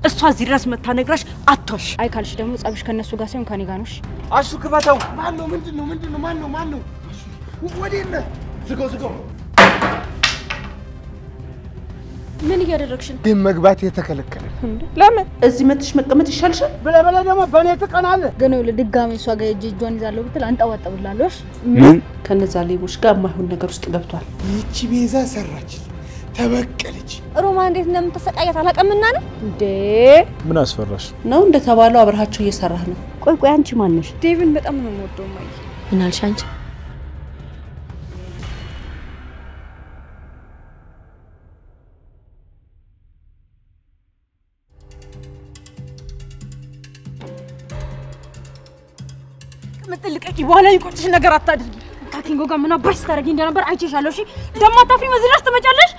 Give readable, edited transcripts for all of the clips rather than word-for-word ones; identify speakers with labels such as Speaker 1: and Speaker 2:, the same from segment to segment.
Speaker 1: እሷ እዚህ ድረስ መታ ነግራሽ አትዋሽ
Speaker 2: አይ ካልሽ ደግሞ ጻብሽ ከነሱ ጋር ሳይሆን ካኔ ጋር ነሽ
Speaker 3: አሹ ክፈተው ማነው ምንድነው ማነው ወዴት ነህ ዝጋው
Speaker 2: ምን እያደረግሽ ነው
Speaker 3: ግን መግባት የተከለከለ
Speaker 1: ለምን እዚህ መጥሽ መቀመጥ ይሻልሻል
Speaker 3: በለ ደግሞ በኔ ተቀናለ
Speaker 2: ግን ለድጋሚ እሷ ጋር እጇን ይዛለው ብትል አንጣዋጣብላለሽ
Speaker 1: ምን ከነዛ ሌቦች ጋር ማይሆን ነገር ውስጥ ገብቷል
Speaker 3: ይቺ ቤዛ ሰራች ተበቀለች
Speaker 2: ሮማ እንዴት እንደምትሰቃያት አላቀምና ነው እንዴ
Speaker 4: ምን አስፈራሽ
Speaker 1: ነው እንደተባለው አብርሃቸው እየሰራህ ነው
Speaker 2: ቆይ አንቺ ማን ነሽ
Speaker 5: ዴቪን በጣም ነው የምወደው ማይ
Speaker 2: ምን አልሽ አንቺ
Speaker 5: ምትልቀቂ በኋላ ይቆጭሽ ነገር አታድርጊ ካኪንጎ ጋር ምን አባሽ ታረጊ እንደነበር አይቼሻለሁ እሺ ደማታፊ መዝራስ ተመጫለሽ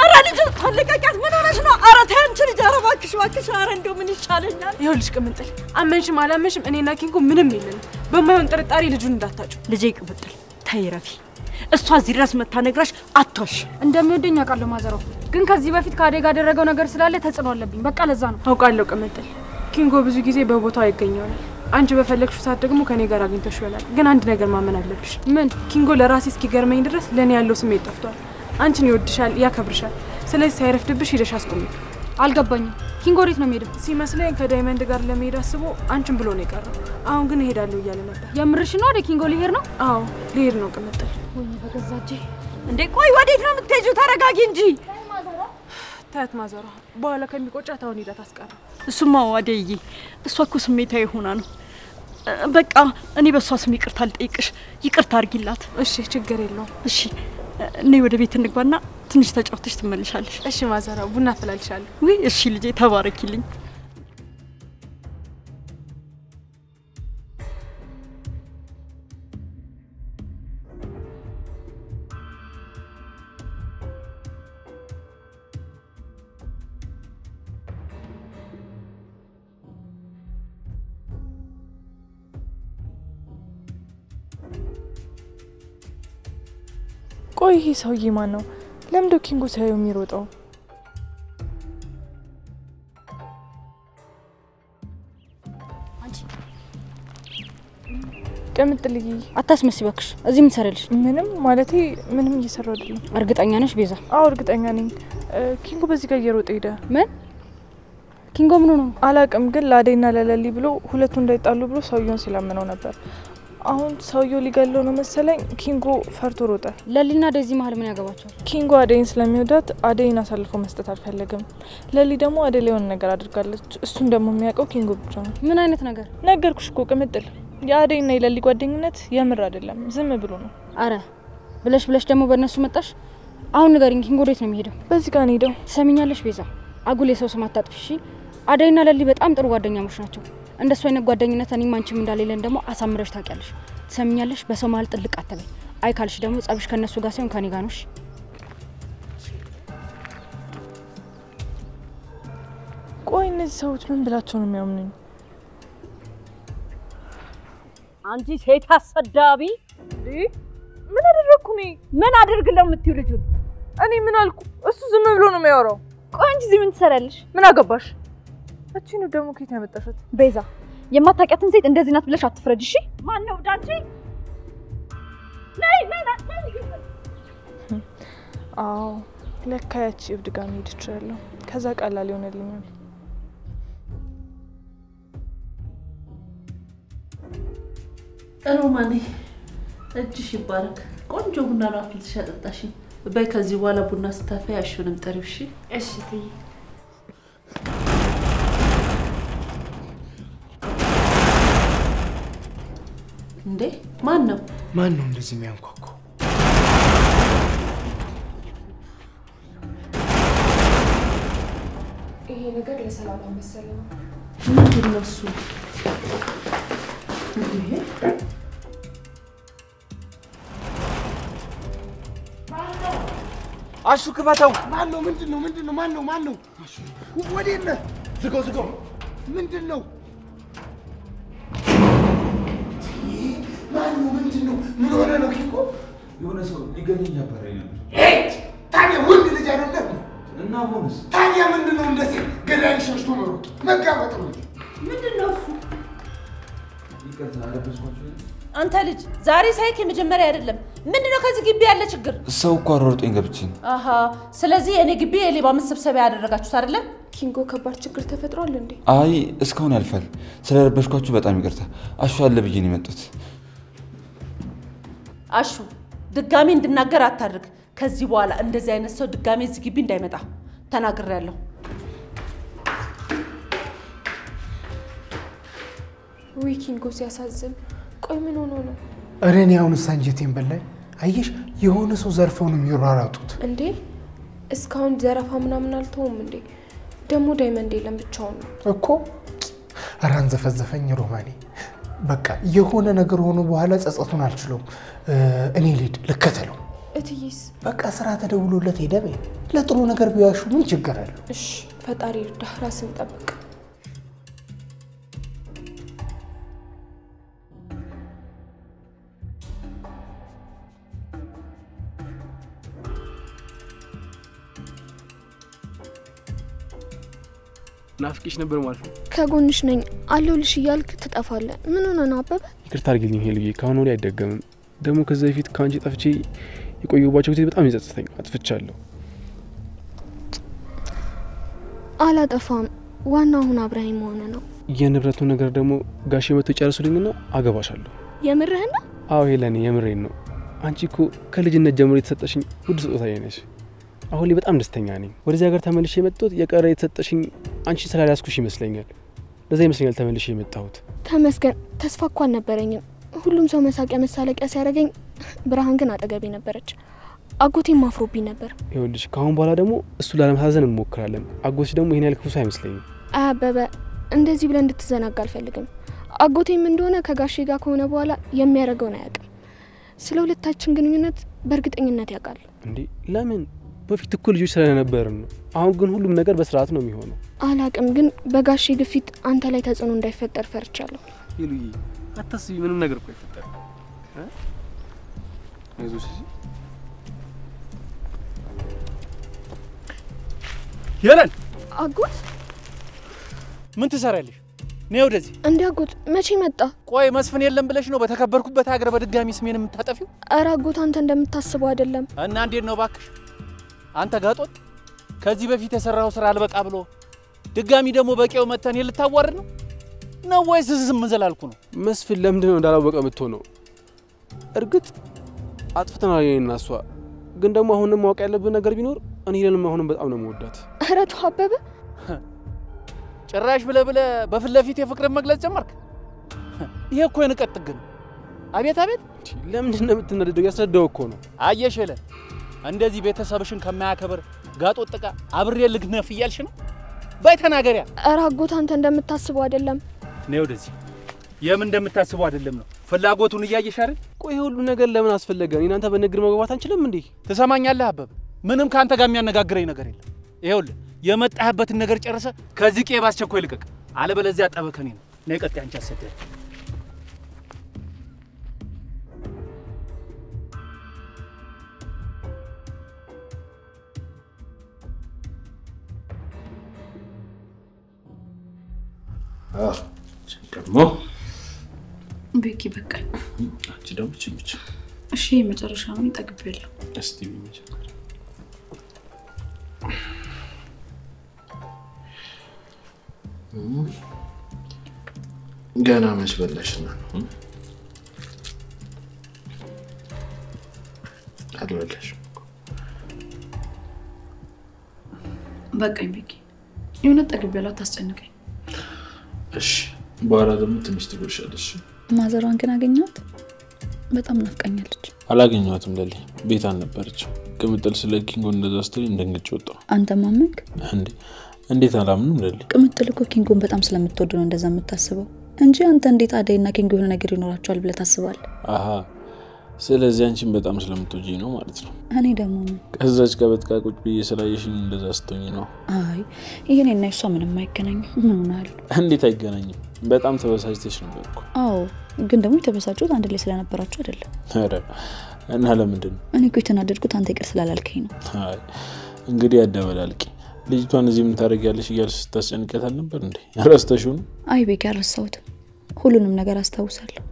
Speaker 5: አራ ልጅ ታለቀቂያት ምን ሆነሽ ነው አራ ታንቺ ልጅ አረባክሽ አራ እንደው ምን ይቻለኛል
Speaker 6: ይኸውልሽ ቅምጥል አመንሽም አላመንሽም እኔና ኪንጎ ምንም የለንም በማይሆን ጥርጣሬ ልጁን እንዳታጩ
Speaker 1: ልጄ ቅምጥል ተይረፊ እሷ እዚህ ድረስ መታ ነግራሽ አትዋሽ
Speaker 5: እንደሚወደኝ አውቃለሁ ማዘራው ግን ከዚህ በፊት ካዴጋ ያደረገው ነገር ስላለ ተጽኖ አለብኝ በቃ ለዛ ነው
Speaker 6: አውቃለሁ ቅምጥል ኪንጎ ብዙ ጊዜ በቦታው አይገኛል አንቺ በፈለግሽው ሰዓት ደግሞ ከኔ ጋር አግኝተሽ ይሆናል ግን አንድ ነገር ማመን አለብሽ
Speaker 5: ምን
Speaker 6: ኪንጎ ለራሴ እስኪገርመኝ ድረስ ለኔ ያለው ስሜት ጠፍቷል አንቺን ይወድሻል ያከብርሻል ስለዚህ ሳይረፍድብሽ ሄደሽ አስቆሚ
Speaker 5: አልገባኝም ኪንጎ ወዴት ነው የሚሄደው
Speaker 6: ሲመስለኝ ከዳይመንድ ጋር ለመሄድ አስቦ አንቺን ብሎ ነው የቀረው አሁን ግን እሄዳለሁ እያለ ነበር
Speaker 5: የምርሽ ነው ወደ ኪንጎ ሊሄድ ነው
Speaker 6: አዎ ሊሄድ ነው ቅምጥል
Speaker 5: ወይኔ በገዛጄ
Speaker 1: እንዴ ቆይ ወዴት ነው የምትሄጂው ተረጋጊ እንጂ
Speaker 6: ታያት ማዘሯ በኋላ ከሚቆጫት አሁን ሄዳ ታስቀራ
Speaker 1: እሱማ ወዴዬ እሷ እኮ ስሜታዊ ሆና ነው በቃ እኔ በሷ ስም ይቅርታ ልጠይቅሽ ይቅርታ አርጊላት
Speaker 6: እሺ ችግር የለውም
Speaker 1: እሺ እኔ ወደ ቤት እንግባና ትንሽ ተጫውተሽ ትመለሻለሽ
Speaker 6: እሺ ማዘሯ ቡና አፈላልሻለሁ
Speaker 1: ወይ እሺ ልጄ ተባረኪልኝ
Speaker 6: ቆይ ይሄ ሰውዬ ማን ነው ለምዶ ኪንጎ ሳይው የሚሮጠው
Speaker 5: አንቺ
Speaker 6: ቅምጥልዬ
Speaker 2: አታስመስይ ባክሽ እዚህ ምን ሰራልሽ
Speaker 6: ምንም ማለቴ ምንም እየሰራው አይደለም
Speaker 2: እርግጠኛ ነሽ ቤዛ
Speaker 6: አዎ እርግጠኛ ነኝ ኪንጎ በዚህ ጋር እየሮጠ ሄደ
Speaker 2: ምን ኪንጎ ምን ሆነ
Speaker 6: አላቅም ግን ላዴና ለለሊ ብሎ ሁለቱ እንዳይጣሉ ብሎ ሰውየውን ሲላምነው ነበር አሁን ሰውየው ሊገለው ነው መሰለኝ ኪንጎ ፈርቶ ሮጠ
Speaker 2: ለሊና ዴዚ መሀል ምን ያገባቸዋል
Speaker 6: ኪንጎ አደይን ስለሚወዳት አደይን አሳልፎ መስጠት አልፈለገም ለሊ ደግሞ አደይ ላይ የሆነ ነገር አድርጋለች እሱን ደግሞ የሚያውቀው ኪንጎ ብቻ ነው
Speaker 2: ምን አይነት ነገር
Speaker 6: ነገርኩሽ እኮ ቅምጥል የአደይና የለሊ ጓደኝነት የምር አይደለም ዝም ብሎ ነው
Speaker 2: አረ ብለሽ ደግሞ በእነሱ መጣሽ አሁን ንገሪኝ ኪንጎ ወዴት ነው የሚሄደው
Speaker 6: በዚህ ጋር ነው ሄደው
Speaker 2: ትሰሚኛለሽ ቤዛ አጉል የሰው ስም አታጥፊ አደይና ለሊ በጣም ጥሩ ጓደኛሞች ናቸው እንደሱ አይነት ጓደኝነት እኔም አንቺም እንዳለለን ደግሞ አሳምረሽ ታውቂያለሽ ትሰሚኛለሽ በሰው መሀል ጥልቅ አትበይ አይ ካልሽ ደግሞ ጻብሽ ከነሱ ጋር ሳይሆን ካኔ ጋር ነሽ
Speaker 6: ቆይ እነዚህ ሰዎች ምን ብላቸው ነው የሚያምኑኝ
Speaker 1: አንቺ ሴት አሰዳቢ
Speaker 6: ምን አደረኩ ነኝ
Speaker 1: ምን አድርግለው የምትይው ልጁን
Speaker 6: እኔ ምን አልኩ እሱ ዝም ብሎ ነው የሚያወራው
Speaker 5: ቆይ አንቺ እዚህ ምን ትሰራለሽ
Speaker 6: ምን አገባሽ እቺ ነው ደግሞ ከየት ያመጣሻት
Speaker 5: ቤዛ የማታውቂያትን ሴት እንደዚህ ናት ብለሽ አትፍረጂ እሺ
Speaker 1: ማን ነው ዳንቺ ነይ
Speaker 6: አዎ ለካ ያቺ እብድ ጋር መሄድ እችላለሁ ከዛ ቀላል ይሆንልኛል
Speaker 1: ሮማኔ እጅሽ ይባረክ ቆንጆ ቡና ነው አፍልተሽ አጠጣሽ በይ ከዚህ በኋላ ቡና ስታፈይ አሽውንም ጠሪው እሺ
Speaker 6: እሺ ትይ
Speaker 1: እንዴ ማን ነው
Speaker 3: እንደዚህ የሚያንኳኳው
Speaker 6: ይሄ ነገር ለሰላም መሰለኝ
Speaker 1: ምንድነው እሱ
Speaker 3: አሹ ክፈተው ማነው ምንድነው አሹ ወዴት ነህ ዝጋው ምንድነው ምንድነው ምን ሆነ ነው ኪንጎ
Speaker 4: የሆነ ሰው ሊገኝ ነበር አይደል
Speaker 3: ታዲያ ወንድ ልጅ አይደለም
Speaker 4: እና እና አሁንስ
Speaker 3: ታዲያ ምንድነው እንደዚህ ገዳይ ሸሽቶ መሮጥ መጋበጥ ነው?
Speaker 5: ምንድነው እሱ?
Speaker 4: ይቅርታ አለበስኳችሁ።
Speaker 5: አንተ ልጅ ዛሬ ሳይክ የመጀመሪያ አይደለም። ምንድነው ከዚህ ግቢ ያለ ችግር?
Speaker 4: ሰው እኮ አሮርጦኝ ገብቼ።
Speaker 5: አሃ ስለዚህ እኔ ግቢ የሌባ መሰብሰቢያ ያደረጋችሁት አይደለ?
Speaker 2: ኪንጎ ከባድ ችግር ተፈጥሯል እንዴ?
Speaker 4: አይ እስካሁን ያልፋል። ስለረበሽኳችሁ በጣም ይቅርታ። አሹ አለ ብዬ ነው የመጣሁት።
Speaker 5: አሹ ድጋሚ እንድናገር አታድርግ። ከዚህ በኋላ እንደዚህ አይነት ሰው ድጋሚ እዚህ ግቢ እንዳይመጣ ተናግሬያለሁ።
Speaker 2: ውይ ኪንጎ ሲያሳዝን። ቆይ ምን ሆኖ ነው?
Speaker 3: እኔ አሁን ሳንጀቴን በላይ አየሽ የሆነ ሰው ዘርፈው ነው የሚሯሯጡት
Speaker 2: እንዴ? እስካሁን ዘረፋ ምናምን አልተውም እንዴ? ደሞ ዳይመንድ የለም ብቻውን ነው
Speaker 3: እኮ። አራን ዘፈዘፈኝ ሮማኔ። በቃ የሆነ ነገር ሆኖ በኋላ ጸጸቱን አልችለውም። እኔ ልሂድ ልከተለው።
Speaker 2: እትይስ?
Speaker 3: በቃ ስራ ተደውሎለት ሄደ በይ። ለጥሩ ነገር ቢያሹ ምን ችግር አለው?
Speaker 2: እሺ ፈጣሪ ይርዳህ። ራስን ጠብቅ።
Speaker 7: ናፍቄሽ ነበር ማለት ነው።
Speaker 8: ከጎንሽ ነኝ አለሁልሽ እያልክ ትጠፋለህ። ምን ሆነ ነው አበበ?
Speaker 7: ይቅርታ አድርጊልኝ ሄሉዬ፣ ካሁን ወዲያ አይደገምም። ደግሞ ከዛ በፊት ካንቺ ጠፍቼ የቆየሁባቸው ጊዜ በጣም ይጸጽተኝ። አጥፍቻለሁ።
Speaker 8: አላጠፋም። ዋናው አሁን አብረኸኝ መሆን ነው።
Speaker 7: የንብረቱን ነገር ደግሞ ጋሼ መጥቶ ይጨርሱልኝና አገባሻለሁ።
Speaker 8: የምርህን ነው?
Speaker 7: አዎ ሄለኔ የምሬን ነው። አንቺ እኮ ከልጅነት ጀምሮ የተሰጠሽኝ ውድ ስጦታዬ ነሽ። አሁን ላይ በጣም ደስተኛ ነኝ። ወደዚህ ሀገር ተመልሼ የመጣሁት የቀረ የተሰጠሽኝ አንቺ ስላልያዝኩሽ ይመስለኛል። ለዛ ይመስለኛል ተመልሼ የመጣሁት።
Speaker 8: ተመስገን። ተስፋ እኮ አልነበረኝም። ሁሉም ሰው መሳቂያ መሳለቂያ ሲያደርገኝ፣ ብርሃን ግን አጠገቤ ነበረች። አጎቴም አፍሮብኝ ነበር።
Speaker 7: ይኸውልሽ ካሁን በኋላ ደግሞ እሱ ላለመሳዘን እንሞክራለን። አጎቴ ደግሞ ይሄን ያህል ክፉ አይመስለኝም።
Speaker 8: አበበ እንደዚህ ብለን እንድትዘናጋ አልፈልግም። አጎቴም እንደሆነ ከጋሼ ጋር ከሆነ በኋላ የሚያደርገውን አያውቅም። ስለ ሁለታችን ግንኙነት በእርግጠኝነት ያውቃል።
Speaker 7: እንዴ ለምን? በፊት እኮ ልጆች ስለነበርን ነው። አሁን ግን ሁሉም ነገር በስርዓት ነው የሚሆነው።
Speaker 8: አላቅም፣ ግን በጋሼ ግፊት አንተ ላይ ተጽዕኖ እንዳይፈጠር ፈርቻለሁ።
Speaker 7: ሄሉዬ አታስቢ፣ ምንም ነገር እኮ አይፈጠርም። አይዞሽ።
Speaker 9: ሄለን
Speaker 8: አጎት
Speaker 9: ምን ትሰራለሽ? ነይ ወደዚህ።
Speaker 8: እንዴ አጎት መቼ መጣ?
Speaker 9: ቆይ መስፍን የለም ብለሽ ነው በተከበርኩበት ሀገር በድጋሚ ስሜን የምታጠፊው?
Speaker 8: ኧረ አጎት አንተ እንደምታስበው አይደለም።
Speaker 9: እና እንዴት ነው ባክሽ? አንተ ጋጦት ከዚህ በፊት የሰራው ስራ አልበቃ ብሎ ድጋሚ ደግሞ በቂው መተን ልታዋርድ ነው ወይስ ዝም ዘላልኩ ነው?
Speaker 7: መስፍን ለምንድን ነው እንዳላወቀ የምትሆነው? እርግጥ አጥፍተናል እኔና እሷ፣ ግን ደግሞ አሁንም ማወቅ ያለብን ነገር ቢኖር እኔ ሄለንም አሁንም በጣም ነው የምወዳት።
Speaker 8: ኧረ ተው አበበ።
Speaker 9: ጭራሽ ብለህ በፊት ለፊት የፍቅርን መግለጽ ጀመርክ። ይሄ እኮ የንቀት ጥግ ነው። አቤት አቤት!
Speaker 7: ለምንድን ነው የምትነደደው? ያስረዳው እኮ ነው።
Speaker 9: አየሽ ሄለን፣ እንደዚህ ቤተሰብሽን ከማያከብር ጋጦት ጥቃ አብሬ ልግነፍ እያልሽ ነው? ባይ ተናገሪያ።
Speaker 8: ኧረ አጎት አንተ እንደምታስበው አይደለም።
Speaker 9: ነይ ወደዚህ። የምን እንደምታስበው አይደለም ነው ፍላጎቱን እያየሽ አይደል?
Speaker 7: ቆይ ሁሉ ነገር ለምን አስፈለገ? እናንተ በንግግር መግባባት አንችልም እንዴ?
Speaker 9: ትሰማኛለህ አበበ? ምንም ካንተ ጋር የሚያነጋግረኝ ነገር የለም። ይኸውልህ የመጣህበትን ነገር ጨርሰ ከዚህ ቄብ አስቸኳይ ልቀቅ፣ አለበለዚያ ጠበከኔ ነው። ነይ ቀጥይ አንቺ አሰደኝ።
Speaker 4: ደግሞ
Speaker 10: ቤኪ በቃ
Speaker 4: አንቺ ደግሞ ችምች።
Speaker 10: እሺ መጨረሻውን ጠግቤያለሁ።
Speaker 4: እስቲ ቢመጀመር ገና መች በላሽና ነው አልበላሽም።
Speaker 10: በቃኝ ቤኪ፣ የሆነ ጠግቤያለሁ፣ አታስጨንቀኝ።
Speaker 4: እሺ በኋላ ደግሞ ትንሽ ትጎርሻለሽ።
Speaker 10: ማዘሯን ግን አገኘኋት? በጣም ናፍቃኛለች።
Speaker 4: አላገኘኋትም ለሊ፣ ቤት አልነበረችም። ቅምጥል ስለ ኪንጎ እንደዛ ስትል እንደንግጭ ወጣሁ።
Speaker 10: አንተ ማመንክ
Speaker 4: እንዴ? እንዴት አላምንም ለሊ?
Speaker 10: ቅምጥል እኮ ኪንጎን በጣም ስለምትወድ ነው እንደዛ የምታስበው እንጂ አንተ እንዴት አደይና ኪንጎ የሆነ ነገር ይኖራቸዋል ብለህ ታስባለህ?
Speaker 4: አሃ፣ ስለዚህ አንቺን በጣም ስለምትወጂኝ ነው ማለት ነው።
Speaker 10: እኔ ደግሞ
Speaker 4: ከዛች ከበጥቃ ቁጭ ብዬ ስላየሽኝ እንደዛ ስትሆኝ ነው።
Speaker 10: አይ ይሄኔና እሷ ምንም አይገናኝም። ምን ሆናል?
Speaker 4: እንዴት አይገናኝም? በጣም ተበሳጭተሽ ነበር እኮ።
Speaker 10: አዎ፣ ግን ደግሞ የተበሳጩት አንድ ላይ ስለነበራችሁ አይደለም።
Speaker 4: ኧረ እና ለምንድን ነው?
Speaker 10: እኔ እኮ የተናደድኩት አንተ ይቅር ስላላልከኝ ነው።
Speaker 4: አይ እንግዲህ አደበላልቂ። ልጅቷን እዚህ ምን ታደርጊያለሽ እያልሽ ስታስጨንቀት አልነበር እንዴ? ረስተሽው ነው?
Speaker 10: አይ ቤኪ አልረሳሁትም። ሁሉንም ነገር አስታውሳለሁ።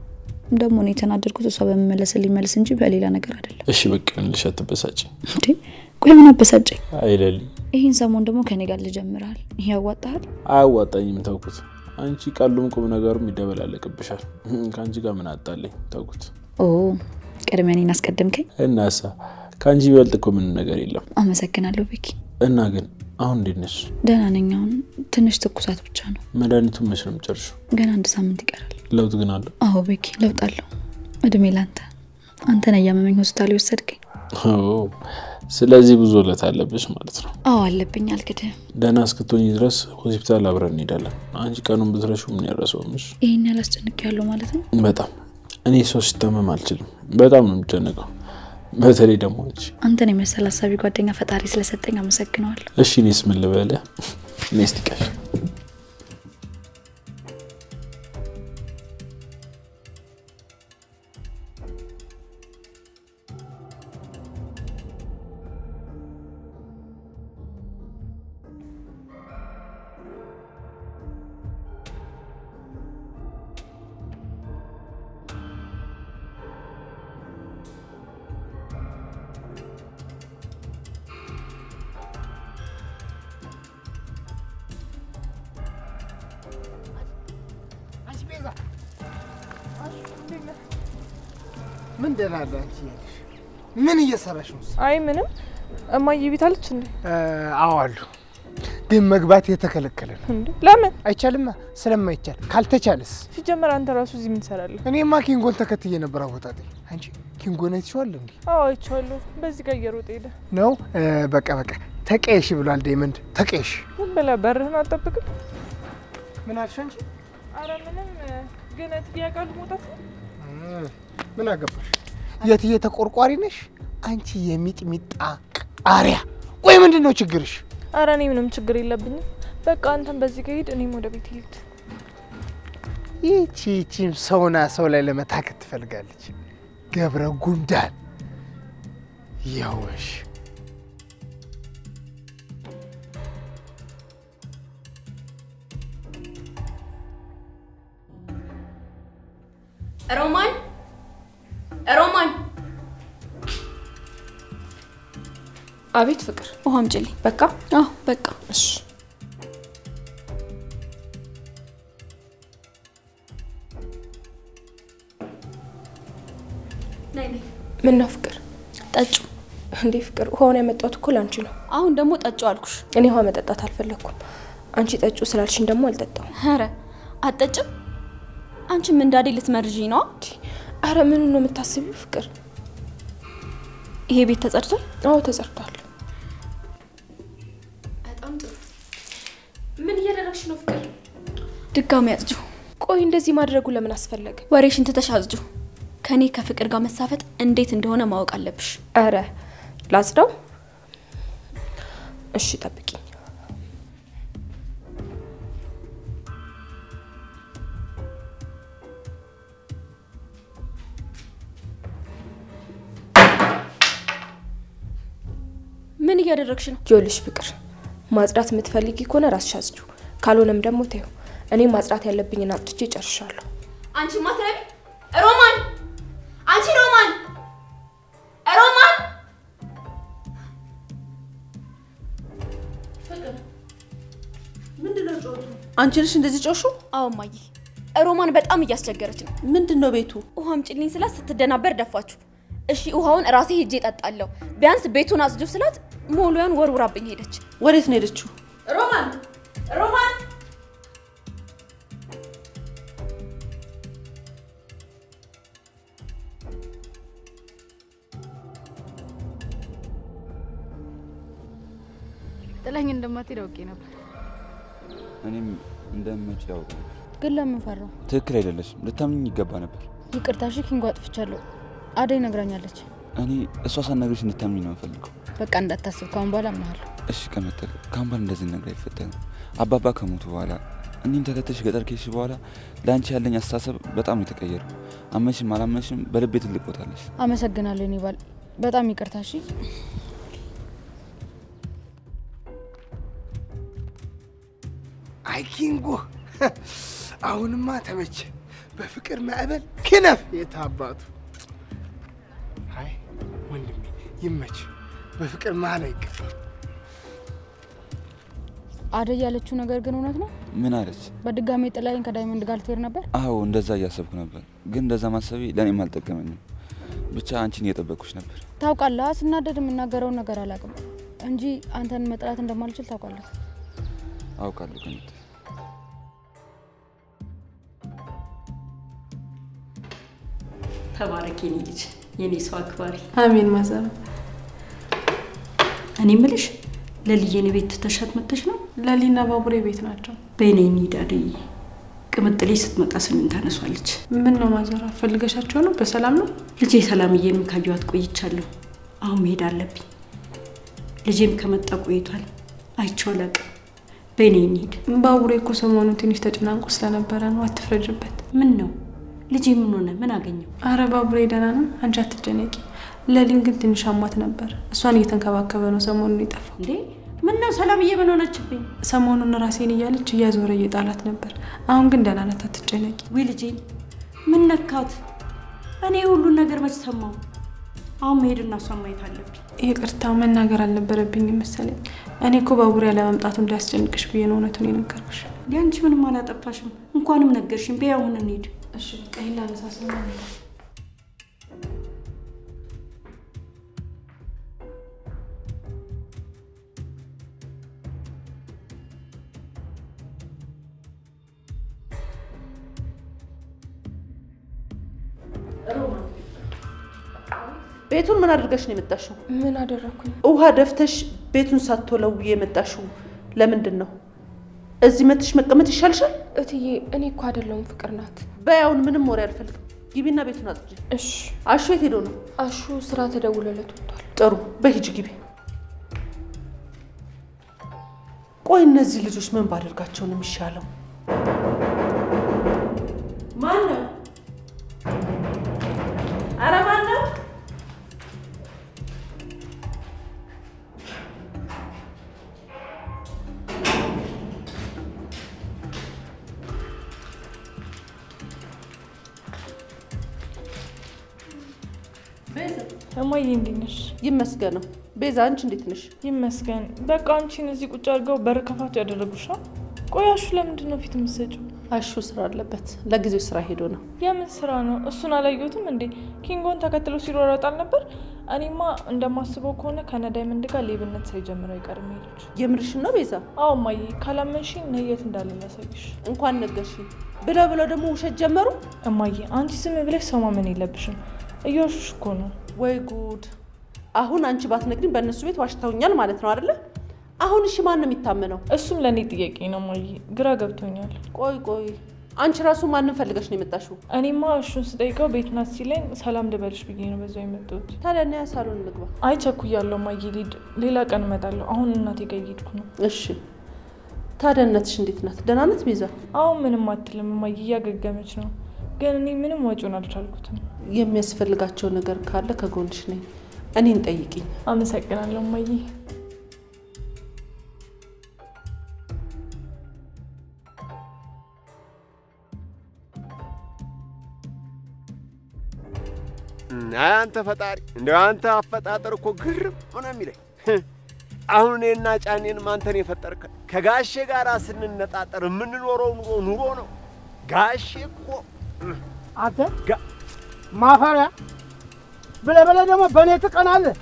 Speaker 10: ደግሞ እኔ ተናደድኩት እሷ በመመለስልኝ መልስ እንጂ በሌላ ነገር አይደለም።
Speaker 4: እሺ በቃ እንልሽ አትበሳጭ
Speaker 10: እንዴ። ቆይ ምን አበሳጨኝ?
Speaker 4: አይለሊ
Speaker 10: ይሄን ሰሞን ደግሞ ከኔ ጋር ልጀምራል። ይሄ ያዋጣል?
Speaker 4: አያዋጣኝም ተውኩት። አንቺ ቃሉም ቁም ነገሩም ይደበላለቅብሻል። ካንቺ ጋር ምን አጣለኝ? ተውኩት።
Speaker 10: ኦ ቀድሜ እኔን አስቀድምከኝ?
Speaker 4: እናሳ ካንቺ ይበልጥ እኮ ምን ነገር የለም።
Speaker 10: አመሰግናለሁ ቤኪ።
Speaker 4: እና ግን አሁን እንዴት ነሽ?
Speaker 10: ደህና ነኝ። አሁን ትንሽ ትኩሳት ብቻ ነው።
Speaker 4: መድኃኒቱን መች ነው የምጨርሽው?
Speaker 10: ገና 1 ሳምንት ይቀራል።
Speaker 4: ለውጥ ግን አለ?
Speaker 10: አዎ ቤኪ ለውጥ አለው። እድሜ ላንተ። አንተ ነህ ያመመኝ ሆስፒታል የወሰድከኝ።
Speaker 4: ስለዚህ ብዙ ወለት አለብሽ ማለት ነው?
Speaker 10: አዎ አለብኝ አልክድህም።
Speaker 4: ደህና እስክትሆኚ ድረስ ሆስፒታል አብረን እንሄዳለን። አንቺ ቀኑን ብትረሺው ምን ያረሰውምሽ?
Speaker 10: ይሄን ያላስጨንቅ ያለው ማለት ነው?
Speaker 4: በጣም እኔ ሰው ሲታመም አልችልም። በጣም ነው የምጨነቀው። በተለይ ደግሞ
Speaker 10: አንተን የመሰለ አሳቢ ጓደኛ ፈጣሪ ስለሰጠኝ አመሰግናለሁ።
Speaker 4: እሺ እኔስ ምን ልበለ? እኔስ ትቀር
Speaker 3: ምን ደላላንቺ ያለሽ? ምን እየሰራሽ ነው?
Speaker 6: አይ ምንም እማዬ ቤት አለች እንዴ?
Speaker 3: አዎ አሉ። ግን መግባት የተከለከለ ነው
Speaker 6: እንዴ? ለምን?
Speaker 3: አይቻልማ። ስለማይቻል ካልተቻለስ?
Speaker 6: ሲጀመር አንተ ራሱ እዚህ ምን ትሰራለህ?
Speaker 3: እኔማ ኪንጎን ተከትዬ ነበር አወጣጤ። አንቺ ኪንጎን አይተሽዋለሁ እንዴ?
Speaker 6: አዎ አይቼዋለሁ። በዚህ ጋር እየሮጠ ሄደ
Speaker 3: ነው። በቃ ተቀየሽ ብሏል ዳይመንድ። ተቀየሽ።
Speaker 6: ምን ብለህ በርህን አትጠብቅም?
Speaker 3: ምን አልሽ አንቺ?
Speaker 6: አረ ምንም ግን ትያቃሉ መውጣት ነው።
Speaker 3: ምን አገባሽ? የትዬ ተቆርቋሪ ነሽ አንቺ የሚጥሚጣ ቃሪያ። ቆይ ምንድነው ችግርሽ?
Speaker 6: አረ እኔ ምንም ችግር የለብኝም። በቃ አንተም በዚህ ጋር ሂድ፣ እኔም ወደ ቤት ልሂድ።
Speaker 3: ይቺም ሰውና ሰው ላይ ለመታከት ትፈልጋለች። ገብረ ጉንዳን ያውሽ
Speaker 11: ሮማን
Speaker 8: አቤት ፍቅር።
Speaker 11: ውሃ አምጪልኝ።
Speaker 8: በቃ?
Speaker 11: አዎ በቃ።
Speaker 8: እሺ
Speaker 11: ነይ።
Speaker 8: ምን ነው ፍቅር?
Speaker 11: ጠጩ።
Speaker 8: እንዴ ፍቅር ውሃውን ያመጣሁት እኮ ላንቺ ነው።
Speaker 11: አሁን ደግሞ ጠጩ አልኩሽ።
Speaker 8: እኔ ውሃ መጠጣት አልፈለኩም። አንቺ ጠጩ ስላልሽኝ ደግሞ አልጠጣም።
Speaker 11: ኧረ አትጠጭም? አንቺም እንዳዴ ልትመርዢኝ ነው?
Speaker 8: አረ ምን ነው የምታስቢው ፍቅር?
Speaker 11: ይሄ ቤት ተጸድቷል?
Speaker 8: አዎ ተጸድቷል። በጣም ጥሩ። ምን እያደረግሽ ነው ፍቅር?
Speaker 11: ድጋሚ አጽጁ።
Speaker 8: ቆይ እንደዚህ ማድረጉ ለምን አስፈለገ?
Speaker 11: ወሬሽን ትተሽ አጽጁ። ከኔ ከፍቅር ጋር መሳፈጥ እንዴት እንደሆነ ማወቅ አለብሽ።
Speaker 8: አረ ላጽዳው? እሺ ጠብቂኝ።
Speaker 11: ምን እያደረግሽ ነው?
Speaker 8: ጆልሽ ፍቅር ማጽዳት የምትፈልጊ ከሆነ ራስሽ አጽጁ፣ ካልሆነም ደግሞ ተይው። እኔ ማጽዳት ያለብኝን አጥቼ ጨርሻለሁ።
Speaker 11: አንቺ ማትረቢ ሮማን! አንቺ ሮማን! ሮማን!
Speaker 5: ፍቅር ምንድነው ጮቱ? አንቺ ነሽ እንደዚህ ጮሹ?
Speaker 11: አዎ ማዬ፣ ሮማን በጣም እያስቸገረች ነው።
Speaker 5: ምንድነው ቤቱ?
Speaker 11: ውሃ አምጪልኝ ስላት ስትደናበር ደፋችሁ። እሺ ውሃውን ራሴ ሄጄ እጠጣለሁ፣ ቢያንስ ቤቱን አጽጁ ስላት ሞሉያን ወርውራብኝ ሄደች።
Speaker 5: ወዴት ነው ሄደችው?
Speaker 11: ሮማን! ሮማን!
Speaker 2: ጥለኝ እንደማትሄድ አውቄ ነበር።
Speaker 12: እኔም እንደምመጪ ያውቅ ነበር።
Speaker 2: ግን ለምን ፈራው?
Speaker 12: ትክክል አይደለሽም። ልታምኚኝ ይገባ ነበር።
Speaker 2: ይቅርታ እሺ። ኪንጎ አጥፍቻለሁ። አደይ ነግራኛለች።
Speaker 12: እኔ እሷ ሳትነግርሽ እንድታምኚኝ ነው የምፈልገው።
Speaker 2: በቃ እንዳታስብ፣ ካሁን በኋላ አምናለሁ።
Speaker 12: እሺ ከመተል ካሁን በኋላ እንደዚህ ነገር አይፈጠርም። አባባ ከሞቱ በኋላ እኔም ተከተልሽ ገጠር ከሄድሽ በኋላ ለአንቺ ያለኝ አስተሳሰብ በጣም የተቀየረው። አመንሽም አላመንሽም በልቤ ትልቅ ቦታ አለሽ።
Speaker 2: አመሰግናለሁ እኔ ባል። በጣም ይቅርታ እሺ።
Speaker 3: አይ ኪንጎ አሁንማ ተመቸ በፍቅር ማዕበል ክነፍ የታባቱ አይ ወንድሜ ይመች በፍቅር ማለ ይገባ
Speaker 2: አደይ ያለችው ነገር ግን እውነት ነው
Speaker 12: ምን አለች
Speaker 2: በድጋሚ ጥላይን ከዳይመንድ ጋር ልትሄድ ነበር
Speaker 12: አዎ እንደዛ እያሰብኩ ነበር ግን እንደዛ ማሰቤ ለኔም አልጠቀመኝም ብቻ አንቺን እየጠበቅኩሽ ነበር
Speaker 2: ታውቃለህ ስናደድ የምናገረው ነገር አላውቅም እንጂ አንተን መጥራት እንደማልችል ታውቃለህ
Speaker 12: አውቃለሁ ከንት
Speaker 1: ተባረክ የኔ ልጅ የኔ ሰው አክባሪ
Speaker 6: አሜን ማዘር
Speaker 1: እኔ ምልሽ ለሊየኔ ቤት ተሻት መጥተሽ ነው
Speaker 6: ለሊና ባቡሬ ቤት ናቸው
Speaker 1: በእኔ ኒዳደይ ቅምጥሌ ስትመጣ ስምን ታነሷለች
Speaker 6: ምን ነው ማዘር ፈልገሻቸው ነው በሰላም ነው
Speaker 1: ልጄ ሰላምዬንም ካየዋት ቆይቻለሁ አሁን መሄድ አለብኝ ልጄም ከመጣ ቆይቷል አይቼው አላውቅም በእኔ ኒድ
Speaker 6: ባቡሬ እኮ ሰሞኑን ትንሽ ተጨናንቆ ስለነበረ ነው አትፍረጅበት
Speaker 1: ምን ነው ልጄ ምን ሆነ ምን አገኘው
Speaker 6: አረ ባቡሬ ደህና ነው አንቺ አትጨነቂ ለሊን ግን ትንሽ አሟት ነበር እሷን እየተንከባከበ ነው ሰሞኑን ይጠፋው
Speaker 1: እንዴ ምን ነው ሰላምዬ ምን ሆነችብኝ
Speaker 6: ሰሞኑን ራሴን እያለች እያዞረ እየጣላት ነበር አሁን ግን ደህና ናት አትጨነቂ
Speaker 1: ወይ ልጄ ምን ነካት እኔ ሁሉ ነገር መች ሰማው አሁን መሄድና እሷን ማየት አለብኝ
Speaker 6: ይቅርታ መናገር አልነበረብኝም መሰለኝ እኔ እኮ ባቡሬ ያለመምጣቱ እንዳያስጨንቅሽ ብዬ ነው እውነቱን የነገርኩሽ
Speaker 1: ያንቺ ምንም አላጠፋሽም እንኳንም ነገርሽኝ በያውን እንሂድ
Speaker 6: እሺ ቀይላ ለሳሰና
Speaker 13: ቤቱን ምን አድርገሽ ነው የመጣሽው
Speaker 6: ምን አደረኩኝ
Speaker 13: ውሃ ደፍተሽ ቤቱን ሳትወለው የመጣሽው ለምንድን ነው እዚህ መጥሽ መቀመጥ ይሻልሻል
Speaker 6: እትዬ እኔ እኮ አይደለም ፍቅር ናት
Speaker 13: በያውን ምንም ወሬ አልፈልግም ግቢና ቤቱን አጽጂ
Speaker 6: እሺ
Speaker 13: አሹ የት ሄዶ ነው
Speaker 6: አሹ ስራ ተደውሎለት ወጥቷል
Speaker 13: ጥሩ በሂጂ ግቢ ቆይ እነዚህ ልጆች ምን ባደርጋቸው ነው የሚሻለው ማን ነው ኧረ ማን ነው
Speaker 6: እማዬ እንዴት ነሽ
Speaker 13: ይመስገነው ቤዛ አንቺ እንዴት ነሽ
Speaker 6: ይመስገን በቃ አንቺን እዚህ ቁጭ አድርገው በር ከፋት ያደረጉሽ ነው ቆያሹ ለምንድን ነው ፊት የምትሰጪው
Speaker 13: አሹ ስራ አለበት ለጊዜው ስራ ሄዶ ነው
Speaker 6: የምን ስራ ነው እሱን አላየሁትም እንዴ ኪንጎን ተከትሎ ሲሮራጣል ነበር እኔማ እንደማስበው ከሆነ ከነዳይመንድ ጋር ሌብነት ሳይጀምር አይቀርም ይልሽ
Speaker 13: የምርሽን ነው ቤዛ
Speaker 6: አዎ እማዬ ካላመንሽኝ ነየት እንዳለ ላሳይሽ
Speaker 13: እንኳን ነገርሽኝ ብለው ደግሞ ውሸት ጀመሩ
Speaker 6: እማዬ አንቺ ዝም ብለሽ ሰው ማመን የለብሽም እየዋሹሽ እኮ ነው
Speaker 13: ወይ ጉድ አሁን አንቺ ባትነግሪኝ በእነሱ ቤት ዋሽተውኛል ማለት ነው አይደለ አሁን እሺ ማን ነው የሚታመነው
Speaker 6: እሱም ለኔ ጥያቄ ነው ማይ ግራ ገብቶኛል
Speaker 13: ቆይ አንቺ ራሱ ማንን ፈልገሽ ነው የመጣሽው
Speaker 6: እኔማ እሱን ስጠይቀው ቤት ናት ሲለኝ ሰላም ልበልሽ ብዬ ነው በዛው የመጣሁት
Speaker 13: ታዲያ ነው ሳሎን ልግባ
Speaker 6: አይ ቸኩያለሁ ማይ ሊድ ሌላ ቀን እመጣለሁ አሁን እናቴ ጋር እየሄድኩ ነው
Speaker 13: እሺ ታዲያ እናትሽ እንዴት ናት ደህና ናት ቤዛ
Speaker 6: አሁን ምንም አትልም ማይ እያገገመች ነው ግን እኔ ምንም ወጪውን አልቻልኩትም
Speaker 13: የሚያስፈልጋቸው ነገር ካለ ከጎንሽ ነኝ እኔን ጠይቂኝ
Speaker 6: አመሰግናለሁ ማይ
Speaker 14: አንተ ፈጣሪ እንደው አንተ አፈጣጠር እኮ ግርም ሆነ የሚለኝ አሁን እኔና ጫኔን ማንተን የፈጠርከ ከጋሼ ጋር ስንነጣጠር የምንኖረው ኑሮ ነው ጋሼ እኮ
Speaker 3: አንተ ማፈሪያ ብለህ ደግሞ በእኔ ትቀናለህ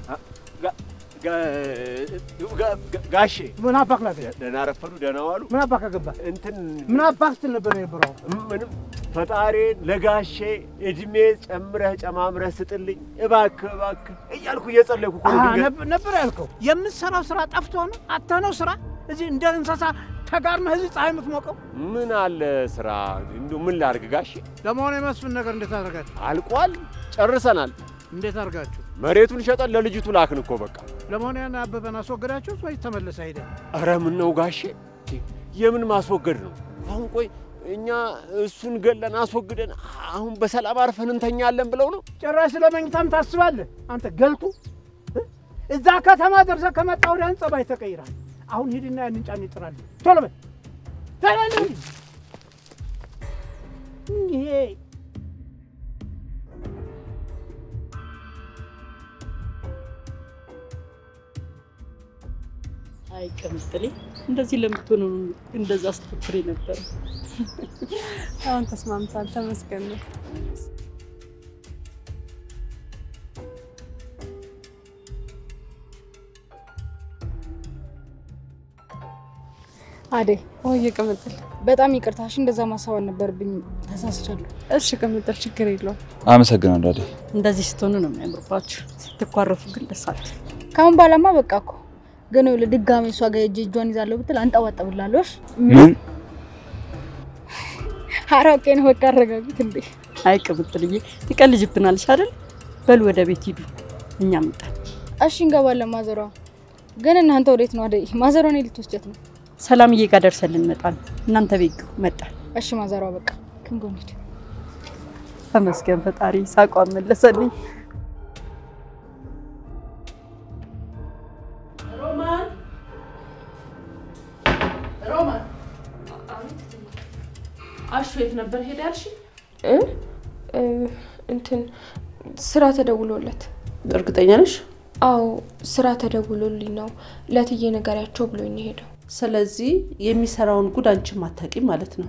Speaker 14: ጋሼ
Speaker 3: ምን አባክ ላይ
Speaker 14: ደህና ረፈዱ ደህና ዋሉ
Speaker 3: ምን አባክ ገባ
Speaker 14: እንትን
Speaker 3: ምን አባክ ስትል ነበር የነበረው
Speaker 14: ምንም ፈጣሪ ለጋሼ እድሜ ጨምረህ ጨማምረህ ስጥልኝ እባክህ እያልኩ እየጸለይኩ እኮ
Speaker 3: ነበር ያልከው የምትሰራው ስራ ጠፍቶ ነው አታነው ስራ እዚህ እንደ እንስሳ ተጋርመህ እዚህ ፀሐይ የምትሞቀው
Speaker 14: ምን አለ ስራ እንደው ምን ላድርግ ጋሼ
Speaker 3: ለመሆኑ የመስፍን ነገር እንዴት አደረጋችሁ
Speaker 14: አልቋል ጨርሰናል
Speaker 3: እንዴት አድርጋችሁ
Speaker 14: መሬቱን ሸጠን ለልጅቱ ላክን እኮ በቃ
Speaker 3: ለመሆኑ ያን አበበን አስወገዳችሁት ወይ ተመለሰ ሄደ
Speaker 14: ኧረ ምን ነው ጋሼ የምን ማስወገድ ነው አሁን ቆይ እኛ እሱን ገለን አስወግደን አሁን በሰላም አርፈን እንተኛለን ብለው ነው
Speaker 3: ጭራሽ ለመኝታም ታስባለህ አንተ ገልቱ እዛ ከተማ ደርሰህ ከመጣ ወዲያ ጸባይ ተቀይራል አሁን ሂድና ያንን ጫን ይጥራል ቶሎ በል
Speaker 13: በለው ይሄ
Speaker 1: አይ ከምትል እንደዚህ ለምትሆኑ እንደዛ አስተፍሬ ነበር።
Speaker 15: አሁን ተስማምታል። ተመስገን ነው።
Speaker 2: አዴ
Speaker 15: ወይ ቅምጥል
Speaker 2: በጣም ይቅርታሽ፣ እንደዛ ማሰብ አልነበረብኝም። ተሳስቻለሁ።
Speaker 15: እሺ ቅምጥል ችግር የለውም።
Speaker 12: አመሰግናለሁ አዴ።
Speaker 1: እንደዚህ ስትሆኑ ነው የሚያምርባችሁ። ስትኳረፉ ግን ደስ አትል።
Speaker 2: ካሁን ባላማ በቃ እኮ ግን ለድጋሚ እሷ ጋር እጇን ይዛለሁ ብትል አንጠዋጠብላለሽ።
Speaker 1: ምን
Speaker 2: አራቄን በቃ አረጋግጥ እንዴ።
Speaker 1: አይ ቅምጥልዬ ትቀልጅብናለሽ አይደል? በል ወደ ቤት ሂዱ፣ እኛ መጣን።
Speaker 2: እሺ እንገባለን። ማዘሯ ግን እናንተ ወዴት ነው? አደይ ማዘሯ ነው ልትወስጃት ነው?
Speaker 1: ሰላምዬ ጋር ደርሰን እንመጣለን። እናንተ ቤት መጣን።
Speaker 2: እሺ ማዘሯ በቃ ክንጎን ሂድ።
Speaker 1: ተመስገን ፈጣሪ ሳቋን መለሰልኝ።
Speaker 13: ሮማን አሹ የት ነበር ሄደ ያልሽ?
Speaker 8: እንትን ስራ ተደውሎለት።
Speaker 13: እርግጠኛ ነሽ?
Speaker 8: አዎ ስራ ተደውሎልኝ ነው ለትዬ ነገሪያቸው ብሎኝ ሄደው።
Speaker 13: ስለዚህ የሚሰራውን ጉድ አንቺም አታውቂም ማለት ነው።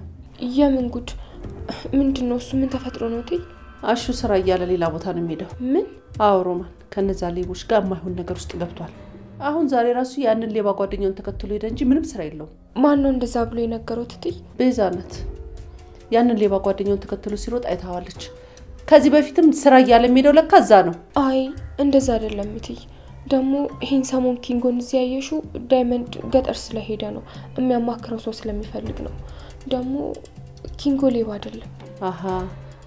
Speaker 8: የምን ጉድ? ምንድነው እሱ? ምን ተፈጥሮ ነው ትይ?
Speaker 13: አሹ ስራ እያለ ሌላ ቦታ ነው የሚሄደው።
Speaker 8: ምን?
Speaker 13: አዎ ሮማን ከነዛ ሌቦች ጋር የማይሆን ነገር ውስጥ ገብቷል። አሁን ዛሬ ራሱ ያንን ሌባ ጓደኛውን ተከትሎ ሄደ እንጂ ምንም ስራ የለውም።
Speaker 8: ማን ነው እንደዛ ብሎ የነገረው ትይ?
Speaker 13: ቤዛ ናት። ያንን ሌባ ጓደኛውን ተከትሎ ሲሮጥ አይታዋለች። ከዚህ በፊትም ስራ እያለ የሚሄደው ለካ እዛ ነው።
Speaker 8: አይ እንደዛ አይደለም ትይ። ደግሞ ይሄን ሰሞን ኪንጎን እዚህ ያየሽው ዳይመንድ ገጠር ስለሄደ ነው። የሚያማክረው ሰው ስለሚፈልግ ነው። ደግሞ ኪንጎ ሌባ አይደለም።
Speaker 13: አሃ